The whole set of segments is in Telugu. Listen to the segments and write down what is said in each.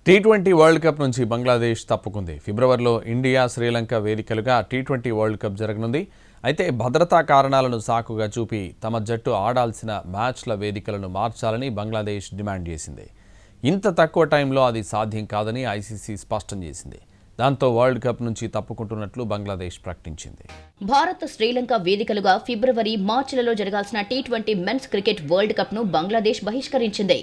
టీ20 వరల్డ్ కప్ నుంచి బంగ్లాదేశ్ తప్పుకుంది. ఫిబ్రవరిలో ఇండియా, శ్రీలంక వేదికలుగా టీ20 వరల్డ్ కప్ జరగనుంది. అయితే భద్రతా కారణాలను సాకుగా చూపి తమ జట్టు ఆడాల్సిన మ్యాచ్ల వేదికలను మార్చాలని బంగ్లాదేశ్ డిమాండ్ చేసింది. ఇంత తక్కువ టైంలో అది సాధ్యం కాదని ఐసీసీ స్పష్టం చేసింది. దాంతో వరల్డ్ కప్ నుంచి తప్పుకుంటున్నట్లు బంగ్లాదేశ్ ప్రకటించింది. భారత్, శ్రీలంక వేదికలుగా ఫిబ్రవరి, మార్చిలలో జరగాల్సిన టీ20 మెన్స్ క్రికెట్ వరల్డ్ కప్ ను బంగ్లాదేశ్ బహిష్కరించింది.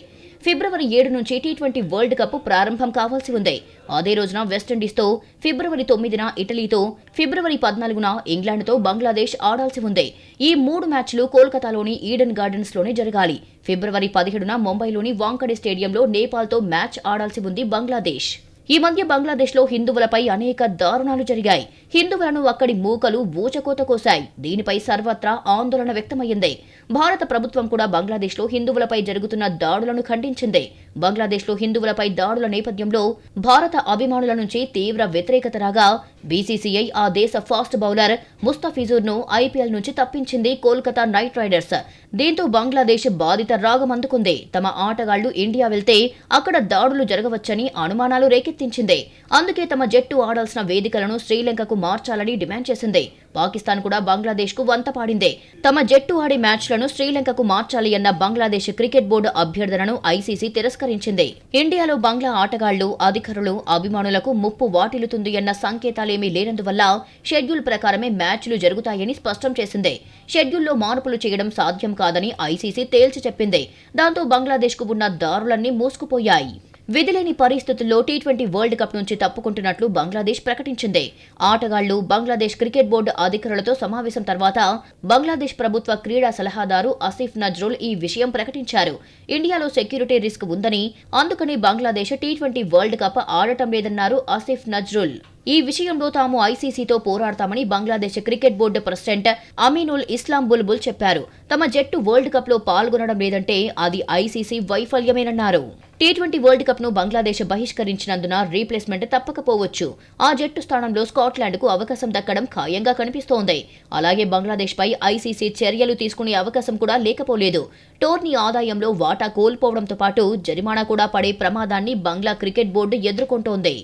ఫిబ్రవరి 7 నుంచి టీ20 వరల్డ్ కప్ ప్రారంభం కావాల్సి ఉంది. అదే రోజున వెస్టిండీస్తో, ఫిబ్రవరి 9న ఇటలీతో, ఫిబ్రవరి 14న ఇంగ్లాండ్తో బంగ్లాదేశ్ ఆడాల్సి ఉంది. ఈ 3 మ్యాచ్లు కోల్కతాలోని ఈడెన్ గార్డెన్స్లోనే జరగాలి. ఫిబ్రవరి 17న ముంబైలోని వాంఖడే స్టేడియంలో నేపాల్తో మ్యాచ్ ఆడాల్సి ఉంది బంగ్లాదేశ్. ఈ మధ్య బంగ్లాదేశ్లో హిందువులపై అనేక దారుణాలు జరిగాయి. హిందువులను అక్కడి మూకలు ఊచకోత కోశాయి. దీనిపై సర్వత్రా ఆందోళన వ్యక్తమైంది. భారత ప్రభుత్వం కూడా బంగ్లాదేశ్లో హిందువులపై జరుగుతున్న దాడులను ఖండించింది. బంగ్లాదేశ్లో హిందువులపై దాడుల నేపథ్యంలో భారత అభిమానుల నుంచి తీవ్ర వ్యతిరేకత రాగా బీసీసీఐ ఆ దేశ ఫాస్ట్ బౌలర్ ముస్తఫిజుర్ను ఐపీఎల్ నుంచి తప్పించింది కోల్కతా నైట్ రైడర్స్. దీంతో బంగ్లాదేశ్ బాధిత రాగం అందుకుంది. తమ ఆటగాళ్లు ఇండియా వెళ్తే అక్కడ దాడులు జరగవచ్చని అనుమానాలు రేకెత్తించింది. అందుకే తమ జట్టు ఆడాల్సిన వేదికలను శ్రీలంకకు మార్చాలని డిమాండ్ చేసింది. పాకిస్తాన్ కూడా బంగ్లాదేశ్కు వంతపాడింది. తమ జట్టు ఆడే మ్యాచ్లను శ్రీలంకకు మార్చాలి అన్న బంగ్లాదేశ్ క్రికెట్ బోర్డు అభ్యర్థనను ఐసీసీ తిరస్కరించింది. ఇండియాలో బంగ్లా ఆటగాళ్లు, అధికారులు, అభిమానులకు ముప్పు వాటిల్లుతుంది అన్న సంకేతాలేమీ లేనందువల్ల షెడ్యూల్ ప్రకారమే మ్యాచ్లు జరుగుతాయని స్పష్టం చేసింది. షెడ్యూల్లో మార్పులు చేయడం సాధ్యం కాదని ఐసీసీ తేల్చి చెప్పింది. దాంతో బంగ్లాదేశ్కు ఉన్న దారులన్నీ మూసుకుపోయాయి. విధిలేని పరిస్థితుల్లో టీ20 వరల్డ్ కప్ నుంచి తప్పుకుంటున్నట్లు బంగ్లాదేశ్ ప్రకటించింది. ఆటగాళ్లు, బంగ్లాదేశ్ క్రికెట్ బోర్డు అధికారులతో సమావేశం తర్వాత బంగ్లాదేశ్ ప్రభుత్వ క్రీడా సలహాదారు ఆసిఫ్ నజ్రుల్ ఈ విషయం ప్రకటించారు. ఇండియాలో సెక్యూరిటీ రిస్క్ ఉందని, అందుకని బంగ్లాదేశ్ టీ20 వరల్డ్ కప్ ఆడటం లేదన్నారు ఆసిఫ్ నజ్రుల్. ఈ విషయంలో తాము ఐసీసీతో పోరాడతామని Bangladesh cricket board president Aminul Islam Bulbul చెప్పారు. తమ జట్టు వరల్డ్ కప్ లో పాల్గొనడం లేదంటే అది ఐసీసీ వైఫల్యమేనన్నారు. టీ20 వరల్డ్ కప్ ను బంగ్లాదేశ్ బహిష్కరించినందున రీప్లేస్మెంట్ తప్పకపోవచ్చు. ఆ జట్టు స్థానంలో స్కాట్లాండ్ కు అవకాశం దక్కడం ఖాయంగా కనిపిస్తోంది. అలాగే బంగ్లాదేశ్ పై ఐసీసీ చర్యలు తీసుకునే అవకాశం కూడా లేకపోలేదు. టోర్నీ ఆదాయంలో వాటా కోల్పోవడంతో పాటు జరిమానా కూడా పడే ప్రమాదాన్ని బంగ్లా క్రికెట్ బోర్డు ఎదుర్కొంటోంది.